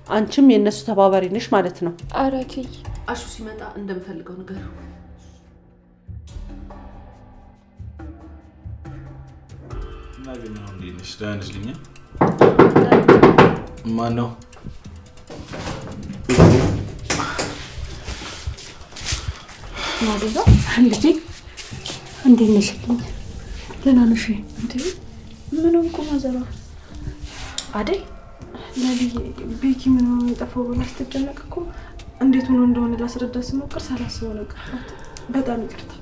Speaker 13: አንቺም የነሱ ተባባሪ ነሽ ማለት ነው።
Speaker 8: ኧረ ትይ
Speaker 13: አሹ ሲመጣ እንደምፈልገው ነገር
Speaker 4: ናገኛው እንዴ ነሽ? ዳንስ ልኛ ማን ነው?
Speaker 1: ማዘዛ እንዴ እንዴ ነሽ? ደህና ነሽ እንዴ?
Speaker 15: ምን ሆንኩ ማዘራ? አደይ ለሊ ቤኪ ምን ሆነ የጠፋው ብላ ስትጨነቅ እኮ እንዴት ሆኖ እንደሆነ ላስረዳ ስሞክር ሳላስበው ነው ቀርቷት። በጣም ይቅርታ።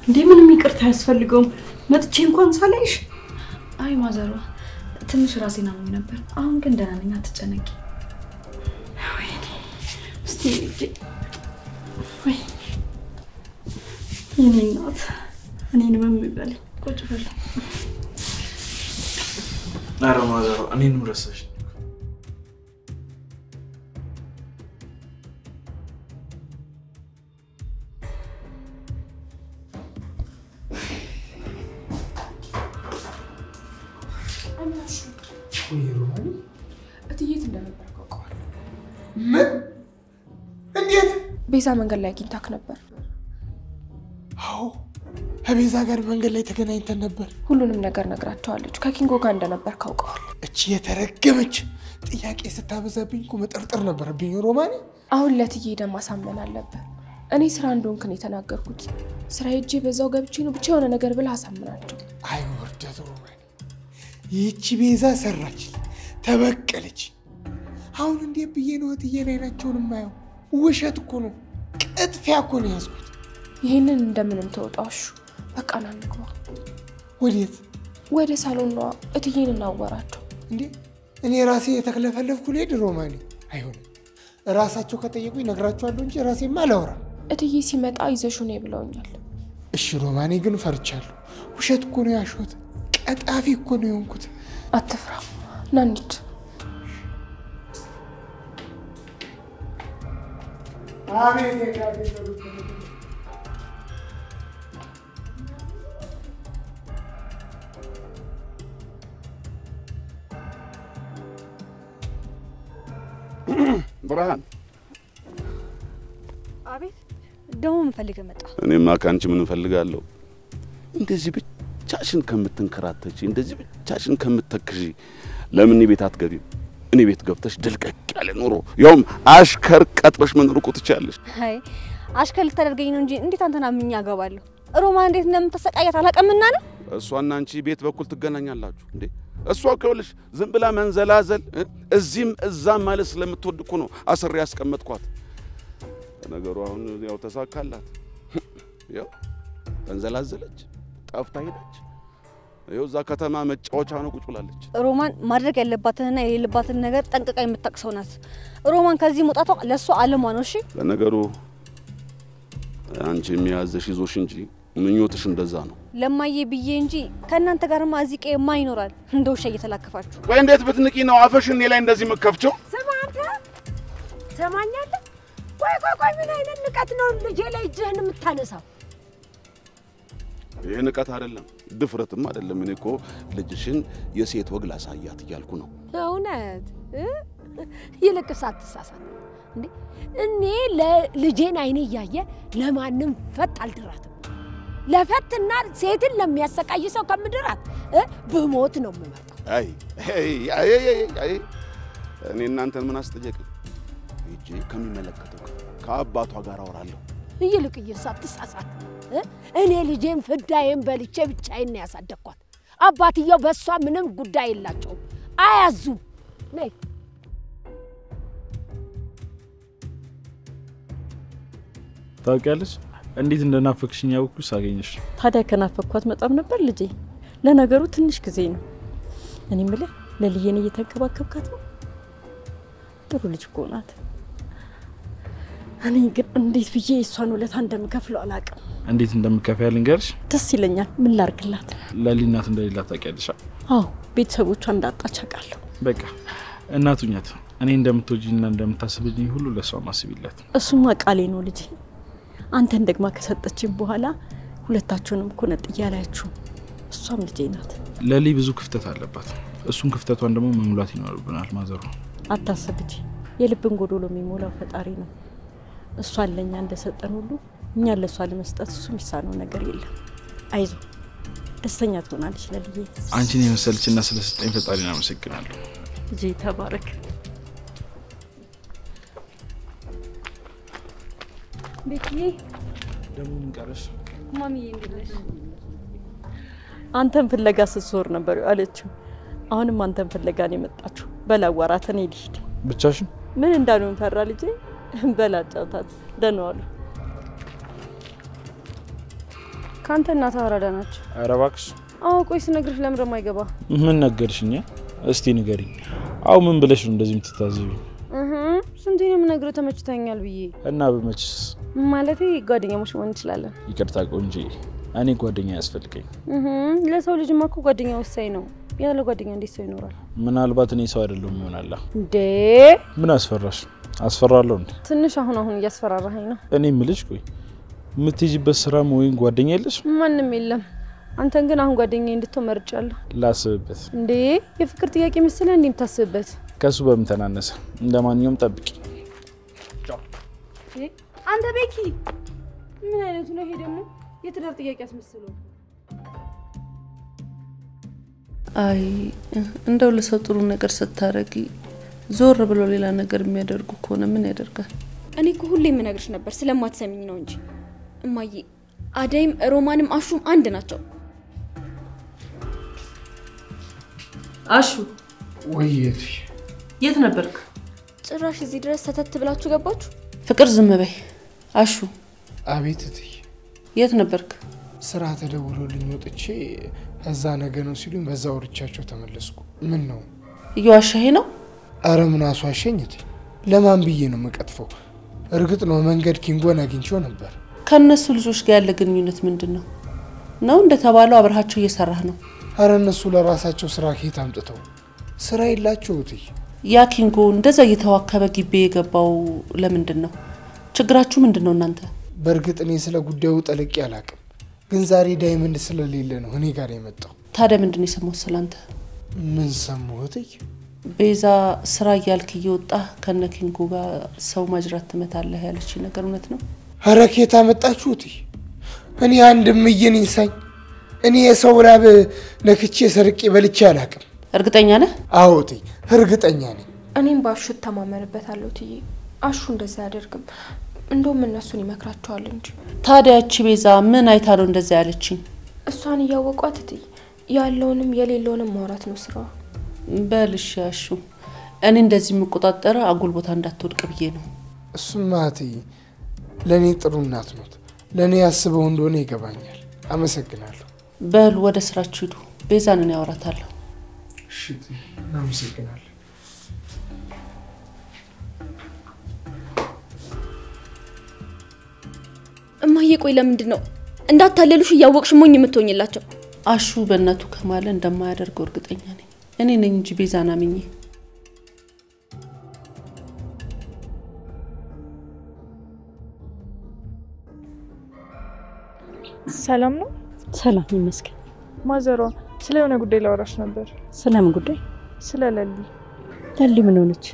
Speaker 1: እንዴ ምንም ይቅርታ አያስፈልገውም። መጥቼ እንኳን ሳላይሽ።
Speaker 10: አይ ማዘሯ ትንሽ ራሴን አሞኝ ነበር። አሁን ግን ደህና ነኝ፣ አትጨነቂ።
Speaker 1: ወይኔ እስቲ ወይ የኔ እናት እኔን ምን ይበለኝ።
Speaker 15: ቁጭ በል።
Speaker 4: ኧረ ማዘሯ እኔንም ረሳሽ።
Speaker 8: እትዬት እንደነበር አውቀዋለሁ።
Speaker 3: ምን? እንዴት?
Speaker 8: ቤዛ መንገድ ላይ አግኝታክ ነበር?
Speaker 3: አዎ ከቤዛ ጋር መንገድ ላይ ተገናኝተን ነበር።
Speaker 8: ሁሉንም ነገር ነግራቸዋለች። ከኪንጎ ጋር እንደነበር ካውቀዋል።
Speaker 3: እቺ የተረገመች ጥያቄ ስታበዛብኝ እኮ መጠርጠር ነበረብኝ ሮማኒ።
Speaker 8: አሁን ለትዬ ደም ማሳመን አለበት። እኔ ስራ እንደሆንክ ነው የተናገርኩት። ስራ ሄጄ በዛው ገብቼ ነው ብቻ የሆነ ነገር ብለህ አሳምናቸው።
Speaker 3: አይ ወርደት ሮማኒ፣ ይህቺ ቤዛ ሰራች፣ ተበቀለች። አሁን እንዴት ብዬ ነው እትዬን አይናቸውን የማየው? ውሸት እኮ ነው፣ ቅጥፊያ እኮ ነው ያዝኩት።
Speaker 8: ይህንን እንደምንም ተወጣሹ። በቃ ና እንግባ።
Speaker 3: ወዴት?
Speaker 8: ወደ ሳሎን ነዋ። እትዬን እናወራቸው።
Speaker 3: እንዴ እኔ ራሴ የተክለፈለፍኩ ልሄድ ሮማኒ? አይሆንም። ራሳቸው ከጠየቁኝ ነግራቸዋለሁ እንጂ ራሴማ አላወራም።
Speaker 8: እትዬ ሲመጣ ይዘሽው ነይ ብለውኛል።
Speaker 3: እሺ ሮማኒ፣ ግን ፈርቻለሁ። ውሸት እኮ ነው ያሸሁት፣ ቀጣፊ እኮ ነው የሆንኩት።
Speaker 8: አትፍራ፣ ና እንሂድ።
Speaker 16: ብርሃን።
Speaker 2: አቤት። ደግሞ ምን ፈልገህ መጣ?
Speaker 16: እኔማ ካንቺ ምን ፈልጋለሁ? እንደዚህ ብቻሽን ከምትንከራተቺ፣ እንደዚህ ብቻሽን ከምትተክዢ ለምን ቤት አትገቢም? እኔ ቤት ገብተሽ ድልቀቅ ያለ ኑሮ ያውም አሽከር ቀጥረሽ መኖር እኮ ትችያለሽ።
Speaker 2: አይ አሽከር ልታደርገኝ ነው እንጂ እንዴት አንተና ምኛ አገባለሁ? ሮማ እንዴት እንደምትሰቃያት አላውቅምና ነው።
Speaker 16: እሷና አንቺ ቤት በኩል ትገናኛላችሁ እንዴ? እሷ ከውልሽ ዝም ብላ መንዘላዘል እዚህም እዛም ማለት ስለምትወድ እኮ ነው አስሬ ያስቀመጥኳት። ነገሩ አሁን ያው ተሳካላት። ያው ተንዘላዘለች፣ ጠፍታ ሄደች። ያው እዛ ከተማ መጫወቻ ነው ቁጭ ብላለች።
Speaker 17: ሮማን ማድረግ ያለባትንና የሌለባትን ነገር ጠንቅቃ የምታውቀው ናት። ሮማን ከዚህ መውጣቷ ለሷ አለሟ ነው። እሺ
Speaker 16: ለነገሩ አንቺ የሚያዘሽ ይዞሽ እንጂ ምኞትሽ እንደዛ ነው።
Speaker 17: ለማዬ ብዬ እንጂ ከእናንተ ጋርማ እዚህ ቀይ ማ ይኖራል እንደ ውሻ እየተላከፋችሁ።
Speaker 16: ወይ እንዴት ብትንቂ ነው አፈሽን እኔ ላይ እንደዚህ የምትከፍቸው?
Speaker 18: ስማ አንተ ሰማኛለህ? ቆይ ምን አይነት ንቀት ነው ልጄ ላይ እጅህን የምታነሳው?
Speaker 16: ይሄ ንቀት አይደለም ድፍረትም አይደለም። እኔ እኮ ልጅሽን የሴት ወግ ላሳያት እያልኩ ነው።
Speaker 18: እውነት ይልቅስ አትሳሳት እንዴ! እኔ ለልጄን አይኔ እያየ ለማንም ፈጥ አልድራትም። ለፈትና ሴትን ለሚያሰቃይ ሰው ከምድራት ብሞት ነው የምመርጠው።
Speaker 16: አይ እኔ እናንተን ምን አስጠየቀኝ? እጄ ከሚመለከተው ከአባቷ ጋር አወራለሁ።
Speaker 18: ይልቅስ አትሳሳት። እኔ ልጄን ፍዳዬን በልቼ ብቻዬን ነው ያሳደግኳት። አባትየው በሷ ምንም ጉዳይ የላቸውም፣ አያዙም። ነይ
Speaker 4: ታውቂያለሽ እንዴት እንደናፈቅሽኝ ያውኩሽ ሳገኝሽ።
Speaker 1: ታዲያ ከናፈቅኳት መጣም ነበር ልጄ። ለነገሩ ትንሽ ጊዜ ነው። እኔ የምልህ ለልዬን እየተንከባከብካት ነው? ጥሩ ልጅ እኮ ናት። እኔ ግን እንዴት ብዬ እሷን ውለታ እንደምከፍለው አላውቅም።
Speaker 4: እንዴት እንደምከፍል ልንገርሽ?
Speaker 1: ደስ ይለኛል። ምን ላርግላት?
Speaker 4: ለሊ እናት እንደሌላት ታውቂያለሽ?
Speaker 1: አዎ ቤተሰቦቿ እንዳጣች አውቃለሁ።
Speaker 4: በቃ እናቱኛት እኔ እንደምትወጂኝና እንደምታስብልኝ ሁሉ ለሷ ማስቢላት።
Speaker 1: እሱማ ቃሌ ነው ልጄ። አንተን ደግማ ከሰጠችኝ በኋላ ሁለታችሁንም እኮ ነጥዬ አላያችሁ። እሷም ልጄ ናት።
Speaker 4: ለሊ ብዙ ክፍተት አለባት። እሱን ክፍተቷን ደግሞ መሙላት ይኖርብናል ማዘሩ።
Speaker 1: አታስብ ልጄ፣ የልብን ጎዶሎ የሚሞላው ፈጣሪ ነው። እሷን ለኛ እንደሰጠን ሁሉ እኛ ለሷ ለመስጠት እሱ የሚሳነው ነገር የለም። አይዞ ደስተኛ ትሆናለች ለልዬ።
Speaker 4: አንቺን የመሰለችና ስለሰጠኝ ፈጣሪን አመሰግናለሁ።
Speaker 1: ልጄ ተባረክ።
Speaker 2: ቤትዬ
Speaker 4: ደግሞ ምን ቀረሽ?
Speaker 2: ማሚዬ እንዴት ነሽ?
Speaker 1: አንተን ፍለጋ ስትዞር ነበር አለችው። አሁንም አንተን ፍለጋ ነው የመጣችው። በላዋራት እኔ ልሂድ።
Speaker 4: ብቻሽን?
Speaker 1: ምን እንዳሉን ፈራ ልጄ። በላጫውታት ደህና ዋሉ።
Speaker 2: ካንተ እናት አራዳ ናቸው።
Speaker 4: ኧረ እባክሽ።
Speaker 2: አዎ ቆይ ስነግርሽ ለምን የማይገባ?
Speaker 4: ምን ነገርሽኛ? እስቲ ንገሪኝ። አው ምን ብለሽ ነው እንደዚህ የምትታዘቢ?
Speaker 2: ስንቴ ነው የምነግርህ ተመችቶኛል ብዬ።
Speaker 4: እና በመችስ
Speaker 2: ማለቴ ጓደኛሞች መሆን እንችላለን።
Speaker 4: ይቅርታ ቆንጆ፣ እኔ ጓደኛ ያስፈልገኝ።
Speaker 2: ለሰው ልጅማ እኮ ጓደኛ ወሳኝ ነው። ያለ ጓደኛ እንዴት ሰው ይኖራል?
Speaker 4: ምናልባት እኔ ሰው አይደለም ይሆናል።
Speaker 2: እንዴ
Speaker 4: ምን አስፈራሽ? አስፈራለሁ እንዴ?
Speaker 2: ትንሽ አሁን እያስፈራራኸኝ ነው።
Speaker 4: እኔ ምልሽ ቆይ የምትሄጂበት ስራ ወይ ጓደኛ የለሽ?
Speaker 2: ማንም የለም። አንተን ግን አሁን ጓደኛዬ እንድትሆን መርጫለሁ።
Speaker 4: ላስብበት።
Speaker 2: እንዴ የፍቅር ጥያቄ መሰለህ እንዴ የምታስብበት?
Speaker 4: ከሱ በምን ተናነሰ? እንደማንኛውም ጠብቂ።
Speaker 2: ቻው። አንተ ቤኪ ምን አይነቱ ነው ይሄ ደግሞ? የትዳር ጥያቄ አስመስለው።
Speaker 13: አይ እንደው ለሰው ጥሩ ነገር ስታረጊ ዞር ብሎ ሌላ ነገር የሚያደርጉ ከሆነ ምን ያደርጋል?
Speaker 11: እኔ እኮ ሁሌ የምነግርሽ ነበር ስለማትሰሚኝ ነው እንጂ እማዬ፣ አደይም ሮማንም አሹም አንድ ናቸው።
Speaker 13: አሹ
Speaker 3: ወይ
Speaker 13: የት ነበርክ?
Speaker 11: ጭራሽ እዚህ ድረስ ሰተት ብላችሁ ገባችሁ?
Speaker 13: ፍቅር ዝም በይ። አሹ
Speaker 3: አቤት እትዬ።
Speaker 13: የት ነበርክ?
Speaker 3: ስራ ተደውሎልኝ ወጥቼ እዛ ነገ ነው ሲሉኝ በዛ ወርቻቸው ተመለስኩ። ምን ነው
Speaker 13: እየዋሻሄ ነው?
Speaker 3: አረ ምን አስዋሸኝ እትዬ። ለማን ብዬ ነው የምቀጥፈው? እርግጥ ነው መንገድ ኪንጎን አግኝቼው ነበር።
Speaker 13: ከነሱ ልጆች ጋር ያለ ግንኙነት ምንድነው? ነው እንደተባለው አብረሃቸው እየሰራህ ነው?
Speaker 3: አረ እነሱ ለራሳቸው ስራ ከየት አምጥተው ስራ የላቸው እትዬ።
Speaker 13: ያ ኪንጎ እንደዛ እየተዋከበ ግቢ የገባው ለምንድን ነው? ችግራችሁ ምንድነው እናንተ?
Speaker 3: በእርግጥ እኔ ስለ ጉዳዩ ጠልቄ አላቅም፣ ግን ዛሬ ዳይመንድ ስለሌለ ነው እኔ ጋር የመጣው።
Speaker 13: ታዲያ ምንድነው የሰማው ስላንተ?
Speaker 3: ምን ሰማሁ እትዬ?
Speaker 13: ቤዛ ስራ እያልክ እየወጣ ከነ ኪንጎ ጋር ሰው ማጅራት ትመታለህ ያለች ነገር እውነት ነው?
Speaker 3: አረ ከየት አመጣችሁ እትዬ? እኔ አንድም ይንሳኝ እኔ የሰው ላብ ነክቼ ሰርቄ በልቼ አላቅም።
Speaker 13: እርግጠኛ ነህ?
Speaker 3: አዎ እትዬ እርግጠኛ ነኝ።
Speaker 8: እኔም ባሹ ተማመንበታለሁ እትዬ። አሹ እንደዛ ያደርግም፣ እንደውም እነሱን ይመክራቸዋል እንጂ።
Speaker 13: ታዲያ እቺ ቤዛ ምን አይታ ነው እንደዛ ያለችኝ?
Speaker 8: እሷን እያወቋት እትይ ያለውንም የሌለውንም ማውራት ነው ስራዋ።
Speaker 13: በልሽ ያሹ እኔ እንደዚህ የምቆጣጠረው አጉል ቦታ እንዳትወድቅ ብዬ ነው።
Speaker 3: እሱማ እትዬ ለእኔ ጥሩ እናት ናት። ለእኔ ያስበው እንደሆነ ይገባኛል። አመሰግናለሁ።
Speaker 13: በል ወደ ስራችሁ ሂዱ። ቤዛን እኔ አወራታለሁ።
Speaker 3: እሺ አመሰግናለሁ።
Speaker 11: እማዬ ቆይ ለምንድን ነው እንዳታለሉሽ እያወቅሽ ሞኝ የምትሆኝላቸው?
Speaker 13: አሹ በእናቱ ከማለ እንደማያደርገው እርግጠኛ ነኝ። እኔ ነኝ እንጂ ቤዛን አምኜ።
Speaker 6: ሰላም ነው?
Speaker 1: ሰላም ይመስገን።
Speaker 6: ማዘሯ ስለ የሆነ ጉዳይ ላወራሽ ነበር።
Speaker 1: ስለምን ጉዳይ?
Speaker 6: ስለ ለሊ።
Speaker 1: ለሊ ምን ሆነች?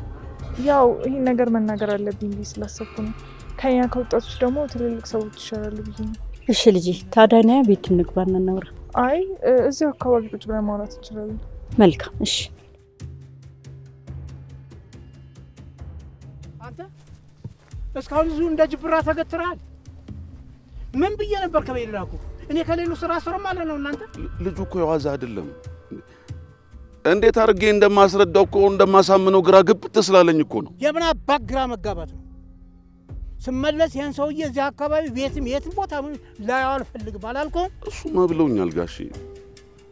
Speaker 6: ያው ይሄን ነገር መናገር አለብኝ ብዬ ስላሰብኩ ነው። ከኛ ከወጣቶች ደግሞ ትልልቅ ሰዎች ይሻላሉ ብዬ ነው።
Speaker 1: እሺ ልጄ፣ ታዲያ ና ቤት እንግባና እናውራ።
Speaker 6: አይ እዚሁ አካባቢ ቁጭ ብለን ማውራት እንችላለን።
Speaker 1: መልካም እሺ።
Speaker 19: አንተ እስካሁን እዚሁ እንደ ጅብራ ተገትረሃል። ምን ብዬ ነበር ከቤት ላኩ? እኔ ከሌሉ ስራ ስራ ማለት ነው። እናንተ
Speaker 16: ልጁ እኮ የዋዛ አይደለም። እንዴት አድርጌ እንደማስረዳው እኮ እንደማሳምነው ግራ ግብት ስላለኝ እኮ ነው።
Speaker 19: የምን አባት ግራ መጋባት ነው? ስመለስ ያን ሰውዬ እዚህ አካባቢ ቤትም የትም ቦታ ላይ አልፈልግም አላልኩም?
Speaker 16: እሱማ ብለውኛል ጋሼ።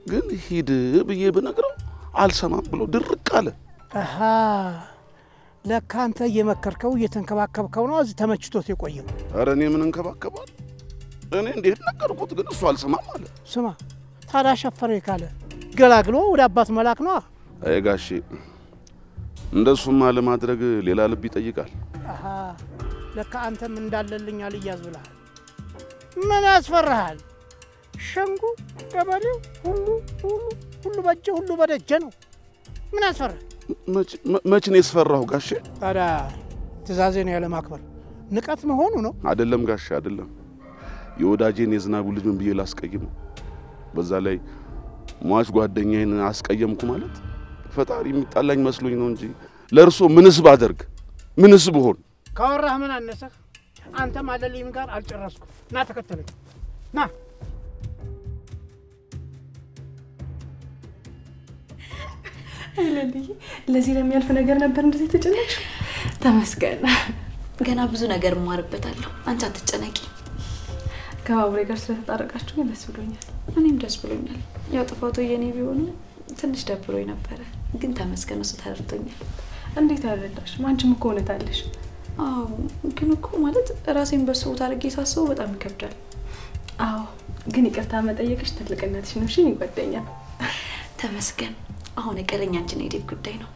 Speaker 16: ግን ሂድ ብዬ ብነግረው አልሰማም ብሎ ድርቅ አለ።
Speaker 19: አሃ ለካ አንተ እየመከርከው እየተንከባከብከው ነው እዚህ ተመችቶት የቆየው።
Speaker 16: ኧረ እኔ ምን እንከባከባል? እኔ እንዴት ነገርኩት፣ ግን እሱ አልሰማም አለ።
Speaker 19: ስማ ታዲያ ሸፈረ ካለ ገላግሎ ወደ አባት መላክ ነው።
Speaker 16: አይ ጋሼ እንደሱማ ለማድረግ ሌላ ልብ ይጠይቃል።
Speaker 19: አሃ ለካ አንተም እንዳለልኝ አልያዝ ብለሃል። ምን ያስፈራሃል? ሸንጉ ገበሬው ሁሉ በእጄ ሁሉ በደጀ ነው። ምን ያስፈራል?
Speaker 16: መች ነው ያስፈራው ጋሼ?
Speaker 19: ታዲያ ትእዛዜን ያለ ማክበር ንቀት መሆኑ ነው?
Speaker 16: አይደለም ጋሼ አይደለም። የወዳጄን የዝናቡ ልጅ ምን ብዬ ላስቀይም? በዛ ላይ ሟች ጓደኛዬን አስቀየምኩ ማለት ፈጣሪ የሚጣላኝ መስሎኝ ነው እንጂ ለእርሶ ምንስ ባደርግ ምንስ ብሆን?
Speaker 19: ካወራህ ምን አነሰህ? አንተም አለልኝ ጋር አልጨረስኩም። ና ተከተለኝ ና።
Speaker 15: አይለልኝ ለዚህ ለሚያልፍ ነገር ነበር እንደዚህ ተጨነቅሽ? ተመስገን።
Speaker 10: ገና ብዙ ነገር ማርበታለሁ። አንቺ አትጨነቂ።
Speaker 15: ከባቡሬ ጋር ስለተጣረቃችሁ ግን ደስ ብሎኛል።
Speaker 10: እኔም ደስ ብሎኛል። ያው ጥፋቱ የኔ ቢሆንም ትንሽ ደብሮኝ ነበር፣ ግን ተመስገን እሱ ተረድቶኛል።
Speaker 15: እንዴት አረዳሽ? አንቺም እኮ እውነት አለሽ።
Speaker 10: አዎ፣ ግን እኮ ማለት ራሴን በሱ ቦታ አድርጌ ሳስበው በጣም ይከብዳል።
Speaker 15: አዎ፣ ግን ይቅርታ መጠየቅሽ ትልቅነትሽ ነው። እሺ ይጓደኛል።
Speaker 10: ተመስገን። አሁን የቀረኝ አንቺን የዴቭ ጉዳይ ነው።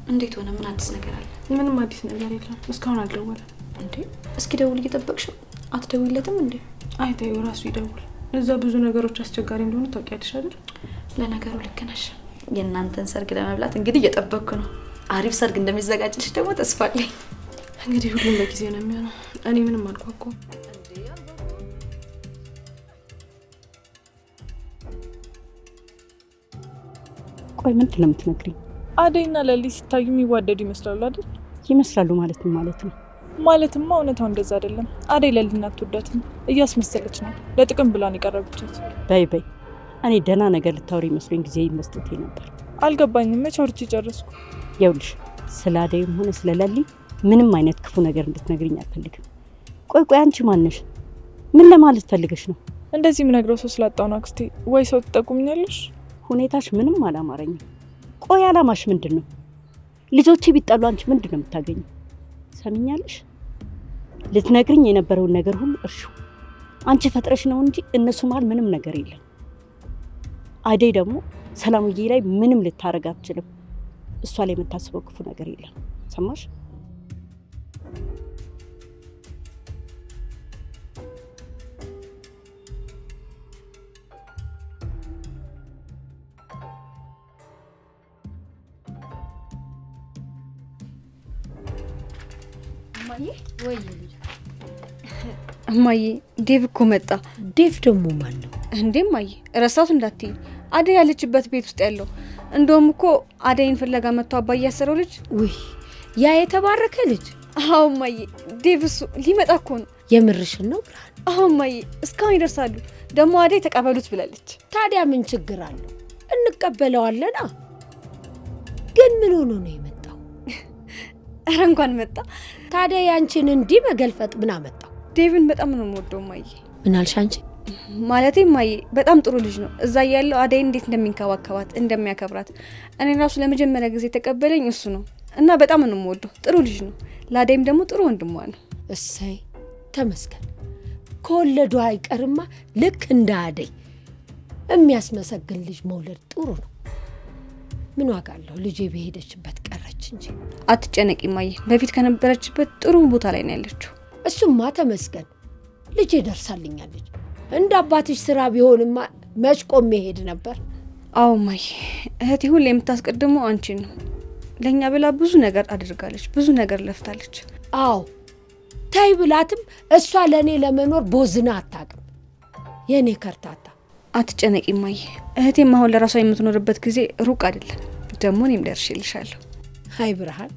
Speaker 10: እንዴት ሆነ? ምን አዲስ ነገር አለ?
Speaker 15: ምንም አዲስ ነገር የለም። እስካሁን አልደወለም።
Speaker 10: እንዴ እስኪ ደውል። እየጠበቅሽው አትደውይለትም እንዴ?
Speaker 15: አይታዩ ራሱ ይደውል። እዛ ብዙ ነገሮች አስቸጋሪ እንደሆኑ ታውቂያለሽ አይደል?
Speaker 10: ለነገሩ ልክ ነሽ። የእናንተን ሰርግ ለመብላት እንግዲህ እየጠበቅኩ ነው። አሪፍ ሰርግ እንደሚዘጋጅልሽ ደግሞ ተስፋ አለኝ።
Speaker 15: እንግዲህ ሁሉም በጊዜው ነው የሚሆነው። እኔ ምንም አልጓጓም።
Speaker 1: ቆይ ምንድን ነው የምትነግሪኝ?
Speaker 6: አደይና ለሊ ሲታዩ የሚዋደዱ ይመስላሉ አይደል?
Speaker 1: ይመስላሉ ማለት ነው?
Speaker 6: ማለትማ እውነታው እንደዛ አይደለም። አደይ ለሊን አትወዳትም፣ እያስመሰለች ነው። ለጥቅም ብላን የቀረበቻት።
Speaker 1: በይ እኔ ደህና ነገር ልታወሪ መስሎኝ ጊዜ መስጠቴ ነበር።
Speaker 6: አልገባኝም። መቼ አውርቼ ጨረስኩ?
Speaker 1: ይኸውልሽ ስለ አደይም ሆነ ስለ ለሊ ምንም አይነት ክፉ ነገር እንድትነግሪኝ አልፈልግም። ቆይ አንቺ ማነሽ? ምን ለማለት ፈልገሽ ነው?
Speaker 6: እንደዚህ የምነግረው ሰው ስላጣው ነው አክስቴ። ወይ ሰው ትጠቁምኛለሽ?
Speaker 1: ሁኔታሽ ምንም አላማረኝም። ቆይ አላማሽ ምንድን ነው? ልጆቼ ቢጣሉ አንቺ ምንድን ነው የምታገኘው? ሰምኛለሽ? ልትነግሪኝ የነበረውን ነገር ሁሉ እርሹ። አንቺ ፈጥረሽ ነው እንጂ እነሱ ማለት ምንም ነገር የለም። አደይ ደግሞ ሰላምዬ ላይ ምንም ልታረግ አትችልም። እሷ ላይ የምታስበው ክፉ ነገር የለም። ሰማሽ?
Speaker 17: እማዬ ወይ ልጅ እማዬ ዴቭ እኮ መጣ።
Speaker 18: ዴቭ ደግሞ ማን ነው
Speaker 17: እንዴ? እማዬ ረሳሁት እንዳትዪ። አደይ ያለችበት ቤት ውስጥ ያለው እንደውም እኮ አደይን ፍለጋ መጥቶ አባዬ ያሰረው ልጅ።
Speaker 18: ውይ ያ የተባረከ ልጅ።
Speaker 17: አዎ እማዬ ዴቭ እሱ ሊመጣ እኮ ነው።
Speaker 18: የምርሽን ነው ብርሃን?
Speaker 17: አዎ እማዬ እስካሁን ይደርሳሉ። ደግሞ አደይ ተቀበሉት ብላለች።
Speaker 18: ታዲያ ምን ችግር አለው? እንቀበለዋለና። ግን ምን ሆኖ ነው የመጣው?
Speaker 17: ኧረ እንኳን መጣ።
Speaker 18: ታዲያ ያንቺን እንዲህ መገልፈጥ ምን አመጣው?
Speaker 17: ዴቪን በጣም ነው የምወደው ማዬ።
Speaker 18: ምን አልሽ አንቺ?
Speaker 17: ማለቴ ማዬ በጣም ጥሩ ልጅ ነው። እዛ ያለው አደይ እንዴት እንደሚንከባከባት እንደሚያከብራት እኔ ራሱ ለመጀመሪያ ጊዜ ተቀበለኝ እሱ ነው እና በጣም ነው የምወደው። ጥሩ ልጅ ነው። ለአደይም ደግሞ ጥሩ ወንድሟ ነው።
Speaker 18: እሰይ ተመስገን። ከወለዱ አይቀርማ ልክ እንደ አደይ የሚያስመሰግን ልጅ መውለድ ጥሩ ነው። ምን ዋጋ አለው? ልጄ በሄደችበት ቀረች እንጂ።
Speaker 17: አትጨነቂ ማዬ፣ በፊት ከነበረችበት ጥሩ ቦታ ላይ ነው ያለችው።
Speaker 18: እሱማ ተመስገን። ልጄ ደርሳልኛለች። እንደ አባትሽ ስራ ቢሆንማ መች ቆሜ ሄድ ነበር።
Speaker 17: አዎ ማዬ፣ እህቴ ሁሌ የምታስቀድመው አንቺን ነው። ለኛ ብላ ብዙ ነገር አድርጋለች፣ ብዙ ነገር ለፍታለች።
Speaker 18: አዎ ታይ ብላትም እሷ ለኔ ለመኖር ቦዝና አታውቅም። የኔ ከርታታ።
Speaker 17: አትጨነቂ ማዬ፣ እህቴም አሁን ለራሷ የምትኖርበት ጊዜ ሩቅ አይደለም። ደግሞ እኔም ደርሼልሻለሁ።
Speaker 18: አይ ብርሃን፣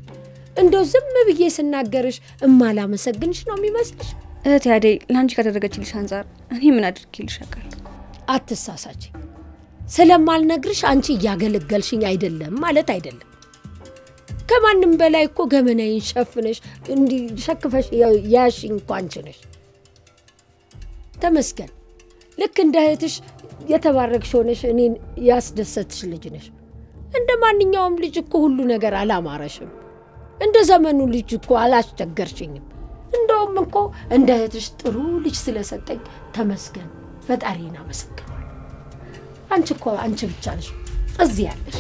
Speaker 18: እንደው ዝም ብዬ ስናገርሽ እማላመሰግንሽ ነው የሚመስልሽ?
Speaker 17: እህቴ አደይ ለአንቺ ካደረገችልሽ አንጻር እኔ ምን አድርጌልሽ አውቃለሁ?
Speaker 18: አትሳሳች። ስለማልነግርሽ አንቺ እያገለገልሽኝ አይደለም ማለት አይደለም። ከማንም በላይ እኮ ገመናዬን ሸፍነሽ እንዲህ ሸክፈሽ ያሽኝ እኮ አንቺ ነሽ። ተመስገን። ልክ እንደ እህትሽ የተባረክሽ ሆነሽ እኔን ያስደሰትሽ ልጅ ነሽ። እንደ ማንኛውም ልጅ እኮ ሁሉ ነገር አላማረሽም። እንደ ዘመኑ ልጅ እኮ አላስቸገርሽኝም። እንደውም እኮ እንደ እህትሽ ጥሩ ልጅ ስለሰጠኝ ተመስገን፣ ፈጣሪን አመሰግናለሁ። አንቺ ብቻ ነሽ እዚህ ያለሽ።